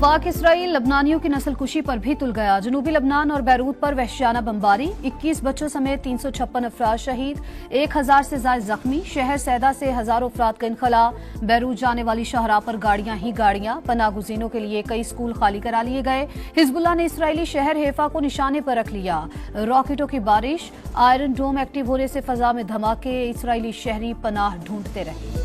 वफाक Israel लबनानियों की नस्लकुशी पर भी तुल गया। जनूबी लबनान और बैरूत पर वहशियाना बमबारी, 21 बच्चों समेत 356 अफराद शहीद, 1000 से ज्यादा जख्मी। शहर सैदा से हजारों अफराद का इनखला। बैरूत जाने वाली शाहराह पर गाड़ियां ही गाड़ियां। पनाहगुजीनों के लिए कई स्कूल खाली करा लिए गए। हिजबुल्लाह ने इसराइली शहर हेफा को निशाने पर रख लिया। रॉकेटों की बारिश, आयरन डोम एक्टिव होने से फजा में धमाके। इसराइली शहरी पनाह ढूंढते रहे।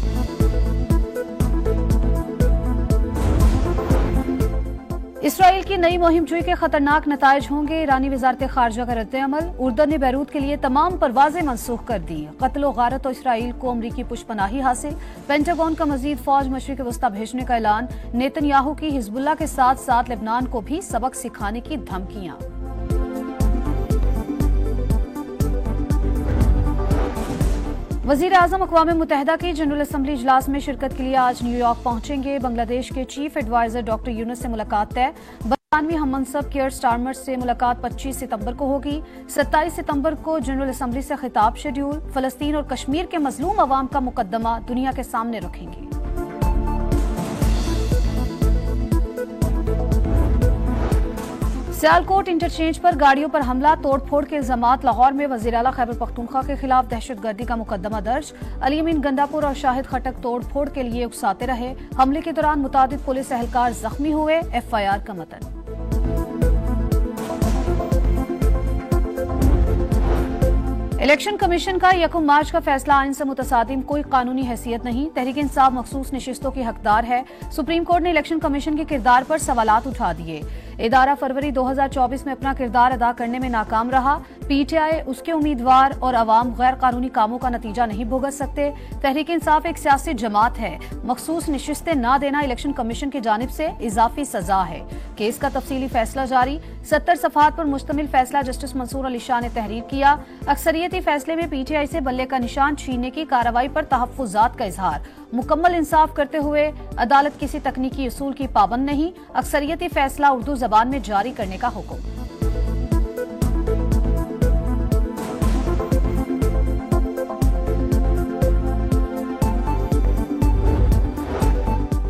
इसराइल की नई मुहिमजुई के खतरनाक नतायज होंगे। ईरानी वजारत खारजा का रद्द-ए-अमल। उर्दन ने बैरूत के लिए तमाम परवाजें मनसूख कर दी। कत्ल गारत और इसराइल को अमरीकी पुष्पनाही हासिल। पेंटागन का मजीद फौज मशरिक वस्ता भेजने का ऐलान। नेतन्याहू की हिजबुल्लाह के साथ साथ लेबनान को भी सबक सिखाने की धमकियां। वजीर आजम अक़वाम मुत्तहिदा की जनरल असम्बली इजलास में शिरकत के लिए आज न्यूयॉर्क पहुंचेंगे। बांग्लादेश के चीफ एडवाइजर डॉक्टर यूनुस से मुलाकात तय। 92वीं हम मनसब कियर स्टारमर से मुलाकात 25 सितंबर को होगी। 27 सितंबर को जनरल असम्बली से खिताब शेड्यूल। फलस्तीन और कश्मीर के मजलूम अवाम का मुकदमा दुनिया के सामने रखेंगे। सियालकोट इंटरचेंज पर गाड़ियों पर हमला, तोड़फोड़ के इल्जामात। लाहौर में वज़ीर आला खैबर पख्तूनख्वा के खिलाफ दहशतगर्दी का मुकदमा दर्ज। अली अमीन गंडापुर और शाहिद खटक तोड़फोड़ के लिए उकसाते रहे। हमले के दौरान मुतादिद पुलिस एहलकार जख्मी हुए। FIR का मतन। इलेक्शन कमीशन का 1 मार्च का फैसला आइन से मुतसादिम कोई कानूनी हैसियत नहीं। तहरीक इंसाफ मखसूस नशिस्तों की हकदार है। सुप्रीम कोर्ट ने इलेक्शन कमीशन के किरदार पर सवालात उठा दिए। इदारा फरवरी 2024 में अपना किरदार अदा करने में नाकाम रहा। PTI, उसके उम्मीदवार और अवाम गैर कानूनी कामों का नतीजा नहीं भुगत सकते। तहरीक इंसाफ एक सियासी जमात है। मखसूस नशिस्तें न देना इलेक्शन कमीशन की जानिब से इजाफी सजा है। केस का तफसीली फैसला जारी। 70 सफहात पर मुश्तमिल फैसला जस्टिस मंसूर अली शाह ने तहरीर किया। अक्सरियती फैसले में PTI से बल्ले का निशान छीनने की कार्रवाई पर तहफ्फुजात का इजहार। मुकम्मल इंसाफ करते हुए अदालत किसी तकनीकी उसूल की पाबंद नहीं। अक्सरियती फैसला उर्दू जबान में जारी करने का हुक्म।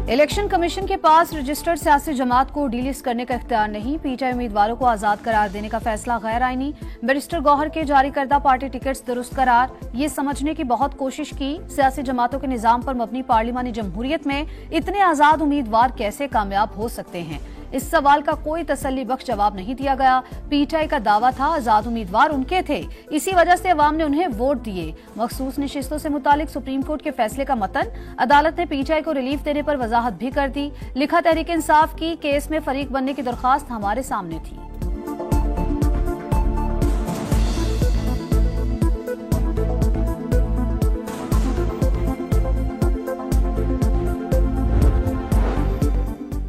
इलेक्शन कमीशन के पास रजिस्टर्ड सियासी जमात को डीलिस्ट करने का इख्तियार नहीं। PTI उम्मीदवारों को आजाद करार देने का फैसला गैर आईनी। बैरिस्टर गौहर के जारी करदा पार्टी टिकट्स दुरुस्त करार। ये समझने की बहुत कोशिश की सियासी जमातों के निजाम पर मबनी पार्लिमानी जमहूरियत में इतने आजाद उम्मीदवार कैसे कामयाब हो सकते हैं। इस सवाल का कोई तसल्ली बख्श जवाब नहीं दिया गया। PTI का दावा था आजाद उम्मीदवार उनके थे, इसी वजह से अवाम ने उन्हें वोट दिए। मखसूस नशिस्तों से मुतालिक सुप्रीम कोर्ट के फैसले का मतन। अदालत ने PTI को रिलीफ देने पर वजाहत भी कर दी। लिखा, तहरीक इंसाफ की केस में फरीक बनने की दरख्वास्त हमारे सामने थी।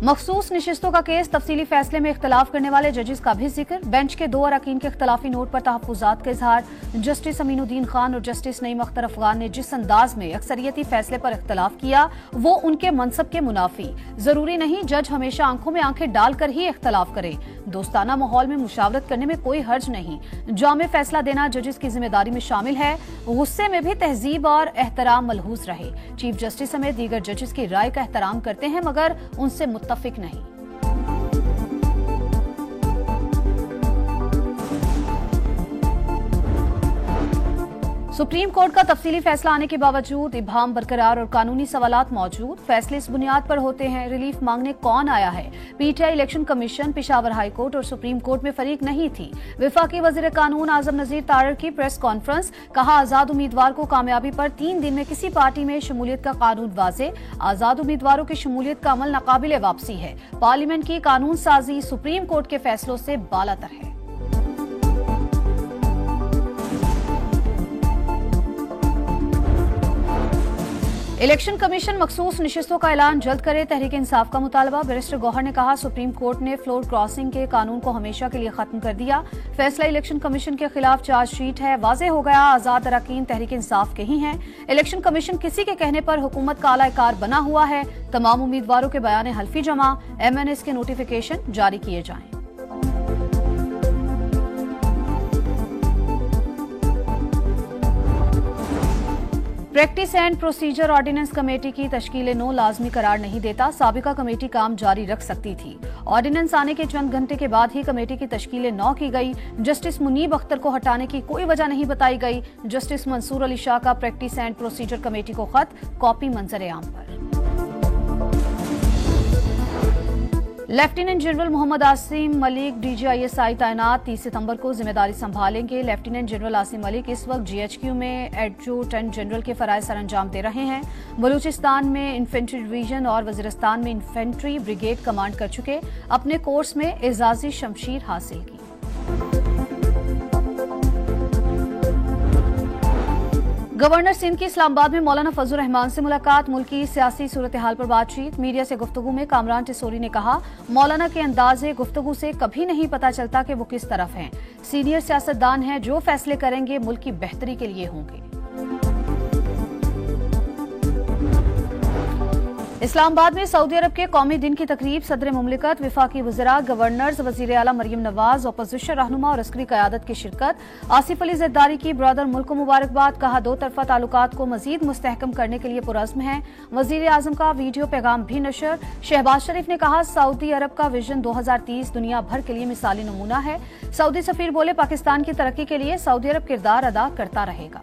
मखसूस नशिस्तों का केस, तफसीली फैसले में इख्तलाफ करने वाले जजेस का भी जिक्र। बेंच के 2 अरकान के इख्तलाफी नोट पर तहफ्फुजात का इजहार। जस्टिस अमीनुद्दीन खान और जस्टिस नईम अख्तर अफगान ने जिस अंदाज में अक्सरियती फैसले पर इख्तलाफ किया वो उनके मनसब के मुनाफी। जरूरी नहीं जज हमेशा आंखों में आंखें डालकर ही इख्तलाफ करे। दोस्ताना माहौल में मुशावरत करने में कोई हर्ज नहीं। जामे फैसला देना जजेस की जिम्मेदारी में शामिल है। गुस्से में भी तहजीब और एहतराम मलहूज रहे। चीफ जस्टिस समेत दीगर जजेस की राय का एहतराम करते हैं मगर उनसे मुत्तफिक नहीं। सुप्रीम कोर्ट का तफसीली फैसला आने के बावजूद इब्हाम बरकरार और कानूनी सवालात मौजूद। फैसले इस बुनियाद पर होते हैं रिलीफ मांगने कौन आया है। PTI, election commission, Peshawar high court और सुप्रीम कोर्ट में फरीक नहीं थी। वफाकी वजीर कानून आजम नजीर तारड़ की प्रेस कॉन्फ्रेंस। कहा, आजाद उम्मीदवार को कामयाबी पर 3 दिन में किसी पार्टी में शमूलियत का कानून वाजे। आजाद उम्मीदवारों की शमूलियत का अमल नाकाबिले वापसी है। पार्लियामेंट की कानून साजी सुप्रीम कोर्ट के फैसलों से बालातर है। इलेक्शन कमीशन मखसूस नशिस्तों का ऐलान जल्द करे। तहरीक इंसाफ का मुतालबा। बैरिस्टर गौहर ने कहा, सुप्रीम कोर्ट ने फ्लोर क्रॉसिंग के कानून को हमेशा के लिए खत्म कर दिया। फैसला इलेक्शन कमीशन के खिलाफ चार्जशीट है। वाज़ेह हो गया आजाद अरकान तहरीक इंसाफ के ही हैं। इलेक्शन कमीशन किसी के कहने पर हुकूमत का आलाकार बना हुआ है। तमाम उम्मीदवारों के बयान हल्फी जमा। MNS के नोटिफिकेशन जारी किए जाएं। Practice and procedure ordinance committee की तश्कील नो लाजमी करार नहीं देता। साबिका कमेटी काम जारी रख सकती थी। ऑर्डिनेंस आने के चंद घंटे के बाद ही कमेटी की तश्कील नौ की गई। जस्टिस मुनीब अख्तर को हटाने की कोई वजह नहीं बताई गई। जस्टिस मंसूर अली शाह का प्रैक्टिस एंड प्रोसीजर कमेटी को खत, कॉपी मंजर आम पर। Lieutenant general Mohammad Asim Malik DGISI तैनात 30 सितंबर को जिम्मेदारी संभालेंगे। लेफ्टिनेंट जनरल आसिम मलिक इस वक्त GHQ में एडजुटेंट जनरल के फराइज सर अंजाम दे रहे हैं। बलूचिस्तान में इन्फेंट्री डिवीजन और वजीरिस्तान में इन्फेंट्री ब्रिगेड कमांड कर चुके। अपने कोर्स में एजाजी शमशीर हासिल की। गवर्नर सिंध की इस्लामाबाद में मौलाना फजल रहमान से मुलाकात, मुल्की सियासी सूरत हाल पर बातचीत। मीडिया से गुफ्तगू में कामरान टिसोरी ने कहा, मौलाना के अंदाजे गुफ्तगू से कभी नहीं पता चलता कि वो किस तरफ हैं। सीनियर सियासतदान हैं, जो फैसले करेंगे मुल्क की बेहतरी के लिए होंगे। इस्लामाबाद में सऊदी अरब के कौमी दिन की तकरीब, सदर मुमलिकत, विफाकी वज़रा, गवर्नर्स, वज़ीर आला मरियम नवाज, अपोजिशन रहनुमा और अस्करी क़यादत की शिरकत। आसिफ अली ज़रदारी की ब्रदर मुल्क को मुबारकबाद, कहा दो तरफा ताल्लुकात को मजीद मुस्तहकम करने के लिए पुरज़्म है। वज़ीर आज़म का वीडियो पैगाम भी नशर। शहबाज शरीफ ने कहा, सऊदी अरब का विजन 2030 दुनिया भर के लिए मिसाली नमूना है। सऊदी सफीर बोले, पाकिस्तान की तरक्की के लिए सऊदी अरब किरदार अदा करता रहेगा।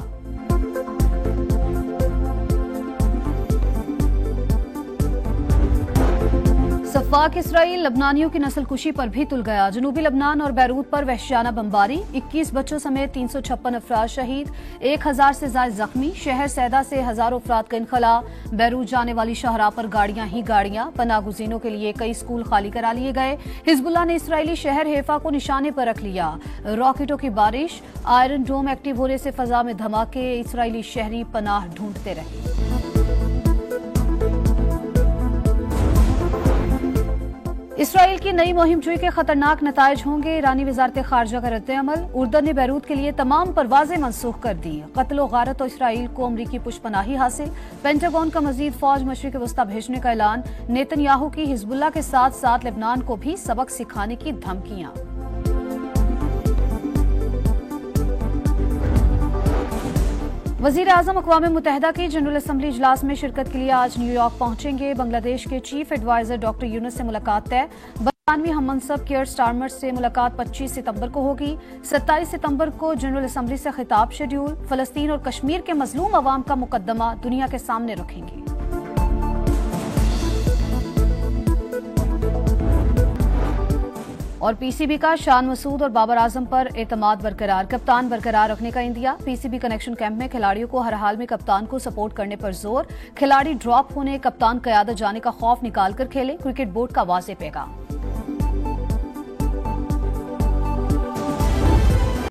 सफाक इसराइल लबनानियों की नस्लकुशी पर भी तुल गया। जनूबी लबनान और बैरूत पर वहशियाना बमबारी, 21 बच्चों समेत 356 अफराद शहीद, 1000 से ज्यादा जख्मी। शहर सैदा से हजारों अफराद का इनखला। बैरूत जाने वाली शाहराह पर गाड़ियां ही गाड़ियां। पनागुजीनों के लिए कई स्कूल खाली करा लिए गए। हिजबुल्लाह ने इसराइली शहर हेफा को निशाने पर रख लिया। रॉकेटों की बारिश, आयरन डोम एक्टिव होने से फजा में धमाके। इसराइली शहरी पनाह ढूंढते रहे। इसराइल की नई मुहिम जुई के खतरनाक नतायज होंगे। ईरानी वजारत खारजा का रद्द-ए-अमल, उर्दन ने बैरूत के लिए तमाम परवाजें मनसूख कर दी। कत्ल गारत और इसराइल को अमरीकी पुष्पनाही हासिल। पेंटागन का मजीद फौज मशरिक वस्ता भेजने का ऐलान। नेतन्याहू की हिजबुल्लाह के साथ साथ लेबनान को भी सबक सिखाने की धमकियां। वजीर आजम अक़वाम मुत्तहिदा की जनरल असम्बली इजलास में शिरकत के लिए आज न्यूयॉर्क पहुंचेंगे। बांग्लादेश के चीफ एडवाइजर डॉक्टर यूनुस से मुलाकात तय। बरतानवी हममनसब कियर स्टारमर से मुलाकात 25 सितंबर को होगी। 27 सितंबर को जनरल असम्बली से खिताब शेड्यूल। फलस्तीन और कश्मीर के मजलूम अवाम का मुकदमा दुनिया के सामने रखेंगे। और PCB का शान मसूद और बाबर आजम पर एतमाद बरकरार, कप्तान बरकरार रखने का इंदिया। PCB कनेक्शन कैंप में खिलाड़ियों को हर हाल में कप्तान को सपोर्ट करने पर जोर। खिलाड़ी ड्रॉप होने, कप्तान क़यादत जाने का खौफ निकाल कर खेले, क्रिकेट बोर्ड का वाज़ेह पैगाम।